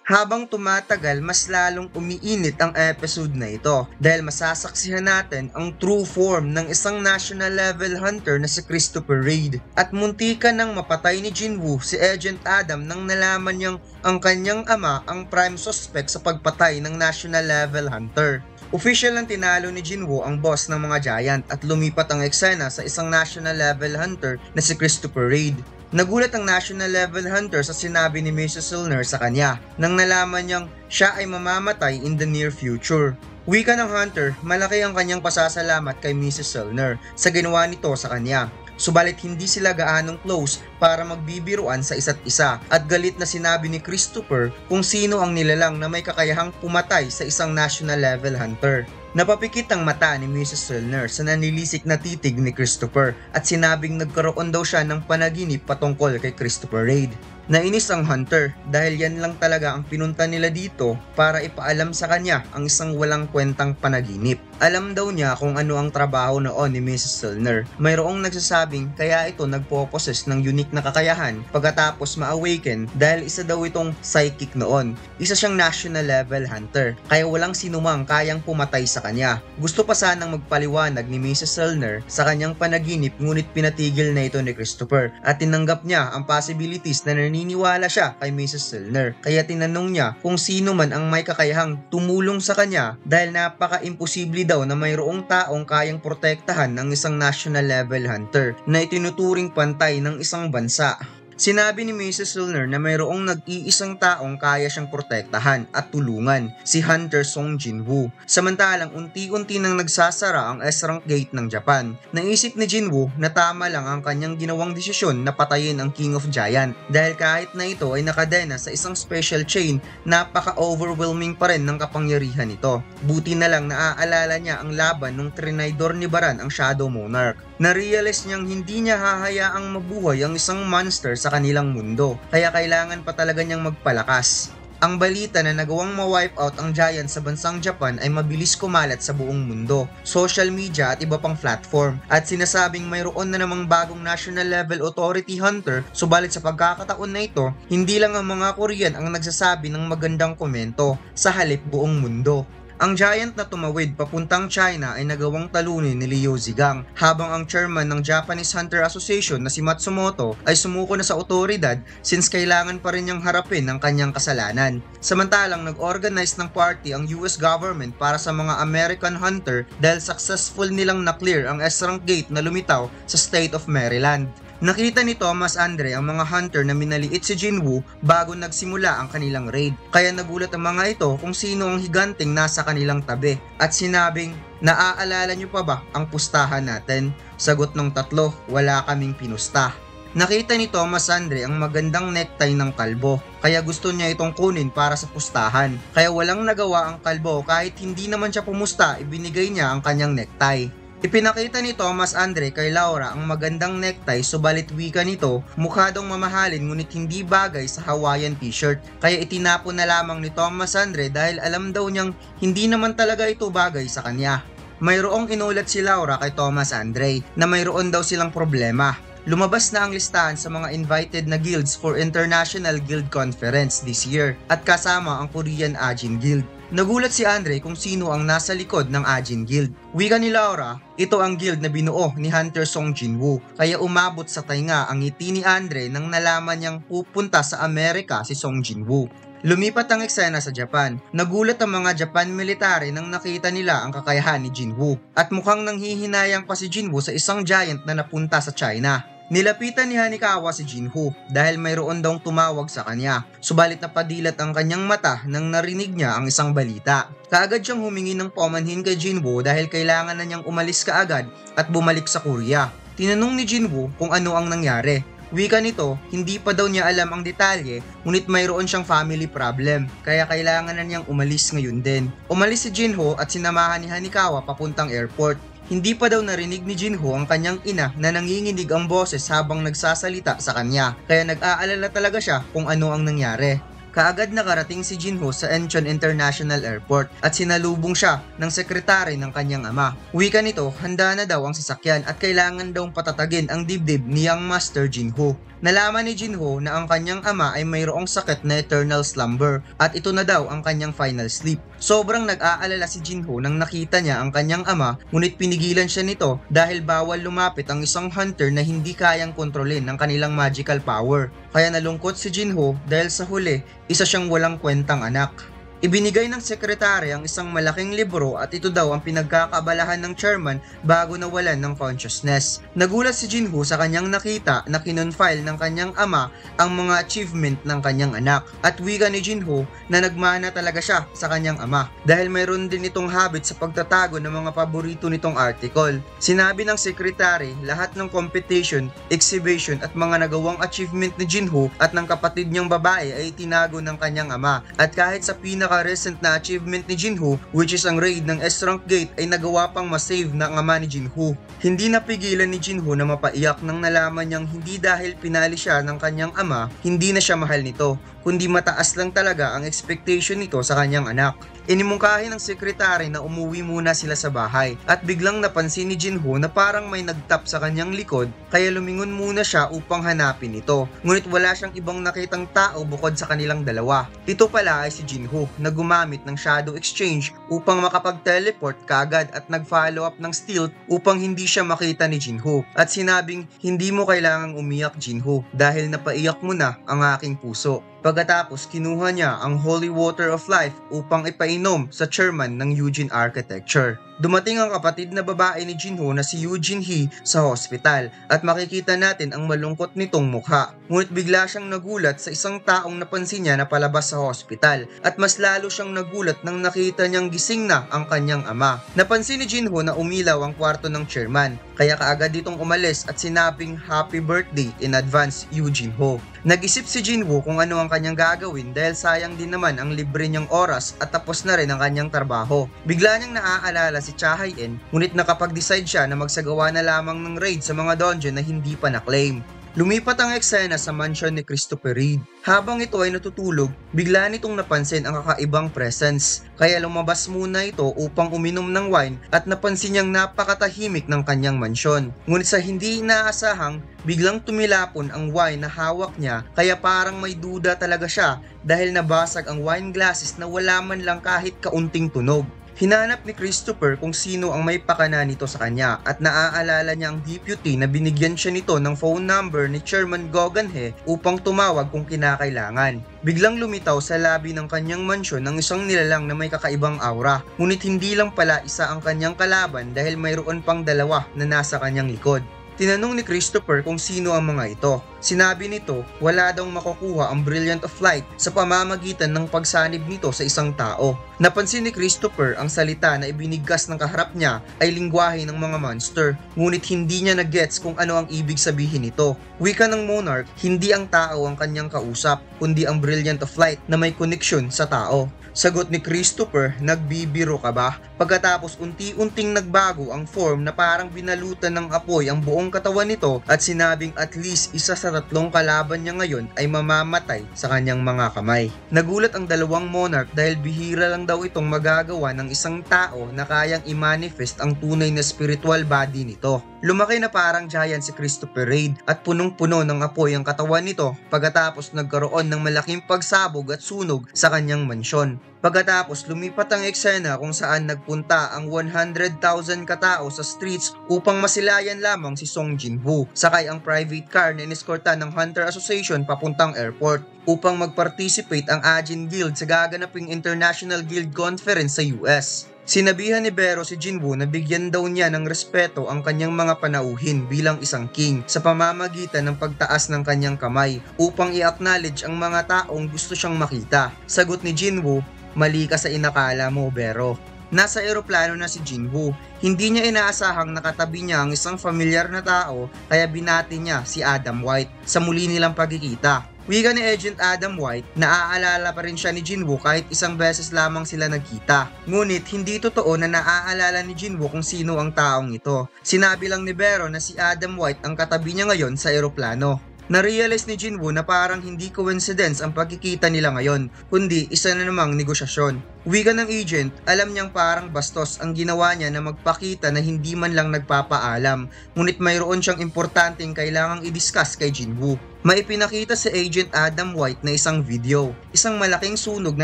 Habang tumatagal, mas lalong umiinit ang episode na ito dahil masasaksihan natin ang true form ng isang national level hunter na si Christopher Reid. At muntikan nang mapatay ni Jinwoo si Agent Adam nang nalaman niyang ang kanyang ama ang prime suspect sa pagpatay ng national level hunter. Official ang tinalo ni Jinwoo ang boss ng mga Giant at lumipat ang eksena sa isang national level hunter na si Christopher Reid. Nagulat ang national level hunter sa sinabi ni Mrs. Silner sa kanya nang nalaman niyang siya ay mamamatay in the near future. Wika ng hunter, malaki ang kanyang pasasalamat kay Mrs. Silner sa ginawa nito sa kanya. Subalit hindi sila gaanong close para magbibiruan sa isa't isa at galit na sinabi ni Christopher kung sino ang nilalang na may kakayahang pumatay sa isang national level hunter. Napapikit ang mata ni Mrs. Silner sa nanilisik na titig ni Christopher at sinabing nagkaroon daw siya ng panaginip patungkol kay Christopher Reid. Nainis ang hunter dahil yan lang talaga ang pinunta nila dito para ipaalam sa kanya ang isang walang kwentang panaginip. Alam daw niya kung ano ang trabaho noon ni Mrs. Silner. Mayroong nagsasabing kaya ito nagpo-possess ng unique na kakayahan pagkatapos ma-awaken dahil isa daw itong psychic noon. Isa siyang national level hunter kaya walang sinumang kayang pumatay sa kanya. Gusto pa sanang magpaliwanag ni Mrs. Silner sa kanyang panaginip ngunit pinatigil na ito ni Christopher at tinanggap niya ang possibilities na naniniwala siya kay Mrs. Silner. Kaya tinanong niya kung sino man ang may kakayahang tumulong sa kanya dahil napaka-imposible daw na mayroong taong kayang protektahan ng isang national level hunter na itinuturing pantay ng isang bansa. Sinabi ni Mrs. Silner na mayroong nag-iisang taong kaya siyang protektahan at tulungan, si Hunter Song Jinwoo. Samantalang unti-unti nang nagsasara ang S-rank gate ng Japan. Naisip ni Jinwoo na tama lang ang kanyang ginawang desisyon na patayin ang King of Giant dahil kahit na ito ay nakadena sa isang special chain, napaka-overwhelming pa rin ng kapangyarihan nito. Buti na lang naaalala niya ang laban nung trinaydor ni Baran ang Shadow Monarch. Na-realize niyang hindi niya hahayaang mabuhay ang isang monster sa kanilang mundo, kaya kailangan pa talaga niyang magpalakas. Ang balita na nagawang ma-wipe out ang Giant sa bansang Japan ay mabilis kumalat sa buong mundo, social media at iba pang platform, at sinasabing mayroon na namang bagong national level authority hunter, subalit sa pagkakataon na ito, hindi lang ang mga Korean ang nagsasabi ng magandang komento, sa halip buong mundo. Ang Giant na tumawid papuntang China ay nagawang talunin ni Liu Zigang, habang ang chairman ng Japanese Hunter Association na si Matsumoto ay sumuko na sa otoridad since kailangan pa rin niyang harapin ang kanyang kasalanan. Samantalang nag-organize ng party ang US government para sa mga American hunter dahil successful nilang na-clear ang S-rank gate na lumitaw sa state of Maryland. Nakita ni Thomas Andre ang mga hunter na minaliit si Jinwoo bago nagsimula ang kanilang raid. Kaya nagulat ang mga ito kung sino ang higanting nasa kanilang tabi at sinabing, "Naaalala niyo pa ba ang pustahan natin?" Sagot ng tatlo, "Wala kaming pinusta." Nakita ni Thomas Andre ang magandang necktie ng kalbo, kaya gusto niya itong kunin para sa pustahan. Kaya walang nagawa ang kalbo kahit hindi naman siya pumusta, ibinigay niya ang kanyang necktie. Ipinakita ni Thomas Andre kay Laura ang magandang necktie, subalit wika nito, mukha daw mamahalin ngunit hindi bagay sa Hawaiian t-shirt, kaya itinapon na lamang ni Thomas Andre dahil alam daw niyang hindi naman talaga ito bagay sa kanya. Mayroong inulat si Laura kay Thomas Andre na mayroon daw silang problema. Lumabas na ang listahan sa mga invited na guilds for International Guild Conference this year at kasama ang Korean Ajin Guild. Nagulat si Andre kung sino ang nasa likod ng Ajin Guild. Wika ni Laura, ito ang guild na binuo ni Hunter Song Jinwoo, kaya umabot sa tainga ang ngiti ni Andre nang nalaman niyang pupunta sa Amerika si Song Jinwoo. Lumipat ang eksena sa Japan. Nagulat ang mga Japan military nang nakita nila ang kakayahan ni Jinwoo at mukhang nanghihinayang pa si Jinwoo sa isang giant na napunta sa China. Nilapitan ni Hanikawa si Jinwoo dahil mayroon daw tumawag sa kanya, subalit napadilat ang kanyang mata nang narinig niya ang isang balita. Kaagad siyang humingi ng paumanhin kay Jinwoo dahil kailangan na niyang umalis kaagad at bumalik sa Korea. Tinanong ni Jinwoo kung ano ang nangyari. Wika nito, hindi pa daw niya alam ang detalye, ngunit mayroon siyang family problem, kaya kailangan na niyang umalis ngayon din. Umalis si Jinwoo at sinamahan ni Hanikawa papuntang airport. Hindi pa daw narinig ni Jinwoo ang kanyang ina na nanginginig ang boses habang nagsasalita sa kanya, kaya nag-aalala talaga siya kung ano ang nangyari. Kaagad nakarating si Jinwoo sa Incheon International Airport at sinalubong siya ng sekretary ng kanyang ama. Wika nito, handa na daw ang sasakyan at kailangan daw patatagin ang dibdib ni Young Master Jinwoo. Nalaman ni Jinho na ang kanyang ama ay mayroong sakit na eternal slumber at ito na daw ang kanyang final sleep. Sobrang nag-aalala si Jinho nang nakita niya ang kanyang ama, ngunit pinigilan siya nito dahil bawal lumapit ang isang hunter na hindi kayang kontrolin ng kanilang magical power. Kaya nalungkot si Jinho dahil sa huli, isa siyang walang kwentang anak. Ibinigay ng sekretary ang isang malaking libro at ito daw ang pinagkakaabalahan ng chairman bago nawalan ng consciousness. Nagulat si Jinho sa kanyang nakita na kinonfile ng kanyang ama ang mga achievement ng kanyang anak at wika ni Jinho na nagmana talaga siya sa kanyang ama dahil mayroon din itong habit sa pagtatago ng mga paborito nitong article. Sinabi ng sekretary lahat ng competition, exhibition at mga nagawang achievement ni Jinho at ng kapatid niyang babae ay tinago ng kanyang ama at kahit sa recent na achievement ni Jinho, which is ang raid ng S-Rank Gate, ay nagawa pang masave ng ama ni Jinho. Hindi napigilan ni Jinho na mapaiyak nang nalaman niyang hindi dahil pinali siya ng kanyang ama, hindi na siya mahal nito, kundi mataas lang talaga ang expectation nito sa kanyang anak. Inimungkahi ng sekretary na umuwi muna sila sa bahay at biglang napansin ni Jinho na parang may nagtap sa kanyang likod kaya lumingon muna siya upang hanapin ito. Ngunit wala siyang ibang nakitang tao bukod sa kanilang dalawa. Ito pala ay si Jinho na gumamit ng Shadow Exchange upang makapag-teleport kagad at nag-follow up ng stealth upang hindi siya makita ni Jinho at sinabing hindi mo kailangang umiyak Jinho dahil napaiyak mo na ang aking puso. Pagkatapos kinuha niya ang Holy Water of Life upang ipainom sa chairman ng Eugene Architecture. Dumating ang kapatid na babae ni Jinho na si Eugene Hee sa hospital at makikita natin ang malungkot nitong mukha. Ngunit bigla siyang nagulat sa isang taong napansin niya na palabas sa hospital at mas lalo siyang nagulat nang nakita niyang gising na ang kanyang ama. Napansin ni Jinho na umilaw ang kwarto ng chairman kaya kaagad ditong umalis at sinabing happy birthday in advance Eugene Ho. Nag-isip si Jinho kung ano ang kanyang gagawin dahil sayang din naman ang libre niyang oras at tapos na rin ang kanyang trabaho. Bigla niyang naaalala si Cha Hae-in, ngunit nakapag-decide siya na magsagawa na lamang ng raid sa mga dungeon na hindi pa na-claim. Lumipat ang eksena sa mansion ni Christopher Reid. Habang ito ay natutulog, bigla nitong napansin ang kakaibang presence. Kaya lumabas muna ito upang uminom ng wine at napansin niyang napakatahimik ng kanyang mansyon. Ngunit sa hindi inaasahang, biglang tumilapon ang wine na hawak niya kaya parang may duda talaga siya dahil nabasag ang wine glasses na wala man lang kahit kaunting tunog. Hinanap ni Christopher kung sino ang may pakana nito sa kanya at naaalala niya ang deputy na binigyan siya nito ng phone number ni Chairman Go Gun-hye upang tumawag kung kinakailangan. Biglang lumitaw sa labi ng kanyang mansyon ng isang nilalang na may kakaibang aura, ngunit hindi lang pala isa ang kanyang kalaban dahil mayroon pang dalawa na nasa kanyang likod. Tinanong ni Christopher kung sino ang mga ito. Sinabi nito, wala daw makukuha ang Brilliant of Light sa pamamagitan ng pagsanib nito sa isang tao. Napansin ni Christopher ang salita na ibinigkas ng kaharap niya ay lingwahe ng mga monster, ngunit hindi niya na-gets kung ano ang ibig sabihin nito. Wika ng Monarch, hindi ang tao ang kanyang kausap, kundi ang Brilliant of Light na may koneksyon sa tao. Sagot ni Christopher, nagbibiro ka ba? Pagkatapos unti-unting nagbago ang form na parang binalutan ng apoy ang buong katawan nito at sinabing at least isa sa tatlong kalaban niya ngayon ay mamamatay sa kanyang mga kamay. Nagulat ang dalawang monarch dahil bihira lang daw itong magagawa ng isang tao na kayang i-manifest ang tunay na spiritual body nito. Lumaki na parang giant si Christopher Reid at punong-puno ng apoy ang katawan nito pagkatapos nagkaroon ng malaking pagsabog at sunog sa kanyang mansyon. Pagkatapos lumipat ang eksena kung saan nagpunta ang 100,000 katao sa streets upang masilayan lamang si Song Jin-woo. Sakay ang private car na ineskortan ng Hunter Association papuntang airport upang mag-participate ang Ajin Guild sa gaganaping International Guild Conference sa US. Sinabihan ni Bero si Jinwoo na bigyan daw niya ng respeto ang kanyang mga panauhin bilang isang king sa pamamagitan ng pagtaas ng kanyang kamay upang i-acknowledge ang mga taong gusto siyang makita. Sagot ni Jinwoo, mali ka sa inakala mo, Bero. Nasa eroplano na si Jinwoo. Hindi niya inaasahang nakatabi niya ang isang familiar na tao kaya binati niya si Adam White sa muli nilang pagkikita. Wika ni Agent Adam White, naaalala pa rin siya ni Jinwoo kahit isang beses lamang sila nagkita. Ngunit hindi totoo na naaalala ni Jinwoo kung sino ang taong ito. Sinabi lang ni Bero na si Adam White ang katabi niya ngayon sa eroplano. Narealize ni Jinwoo na parang hindi coincidence ang pagkikita nila ngayon, kundi isa na namang negosyasyon. Wika ng agent, alam niyang parang bastos ang ginawa niya na magpakita na hindi man lang nagpapaalam, ngunit mayroon siyang importanteng kailangang i-discuss kay Jinwoo. Maipinakita sa Agent Adam White na isang video, isang malaking sunog na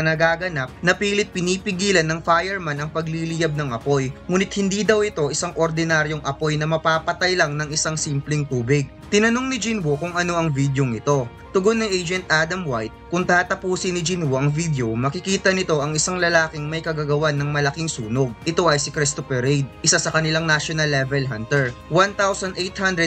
nagaganap na pilit pinipigilan ng fireman ang pagliliyab ng apoy, ngunit hindi daw ito isang ordinaryong apoy na mapapatay lang ng isang simpleng tubig. Tinanong ni Jinwoo kung ano ang videong ito. Tugon ng Agent Adam White, kung tatapusin ni Jinwoo ang video, makikita nito ang isang lalaking may kagagawan ng malaking sunog. Ito ay si Christopher Reid, isa sa kanilang national level hunter. 1,800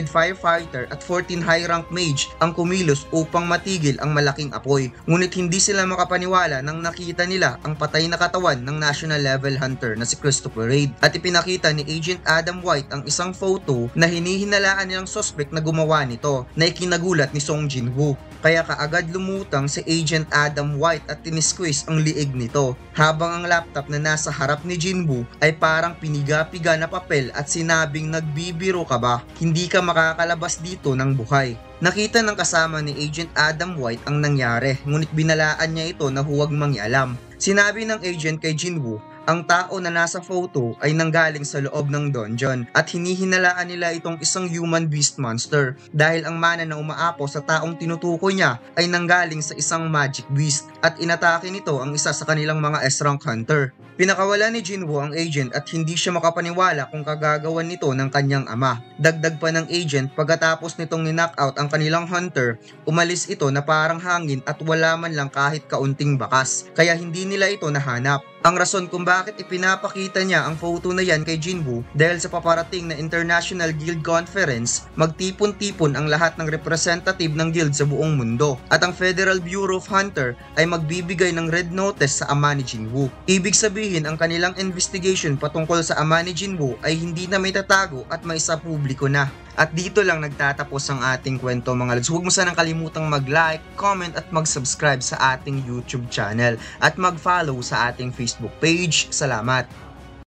firefighter at 14 high rank mage ang kumilos upang matigil ang malaking apoy. Ngunit hindi sila makapaniwala nang nakita nila ang patay na katawan ng national level hunter na si Christopher Reid. At ipinakita ni Agent Adam White ang isang photo na hinihinalaan nilang suspect na gumawa nito, na ikinagulat ni Song Jinwoo. Kaya kaagad lumutang si Agent Adam White at tinisqueeze ang liig nito, habang ang laptop na nasa harap ni Jinwoo ay parang piniga-piga na papel at sinabing, nagbibiro ka ba? Hindi ka makakalabas dito ng buhay. Nakita ng kasama ni Agent Adam White ang nangyari, ngunit binalaan niya ito na huwag mangialam. Sinabi ng agent kay Jinwoo, ang tao na nasa photo ay nanggaling sa loob ng dungeon at hinihinalaan nila itong isang human beast monster dahil ang mana na umaapaw sa taong tinutukoy niya ay nanggaling sa isang magic beast at inatake nito ang isa sa kanilang mga S-rank hunter. Pinakawala ni Jinwoo ang agent at hindi siya makapaniwala kung kagagawan nito ng kanyang ama. Dagdag pa ng agent, pagkatapos nitong ni-knockout ang kanilang hunter, umalis ito na parang hangin at wala man lang kahit kaunting bakas, kaya hindi nila ito nahanap. Ang rason kung bakit ipinapakita niya ang photo na yan kay Jinwoo dahil sa paparating na International Guild Conference, magtipon-tipon ang lahat ng representative ng guild sa buong mundo at ang Federal Bureau of Hunter ay magbibigay ng red notice sa ama ni Jinwoo. Ibig sabihin, ang kanilang investigation patungkol sa ama ni Jinwoo ay hindi na may tatago at may sa publiko na. At dito lang nagtatapos ang ating kwento mga lads. Huwag mo sanang kalimutang mag-like, comment at mag-subscribe sa ating YouTube channel at mag-follow sa ating Facebook page. Salamat!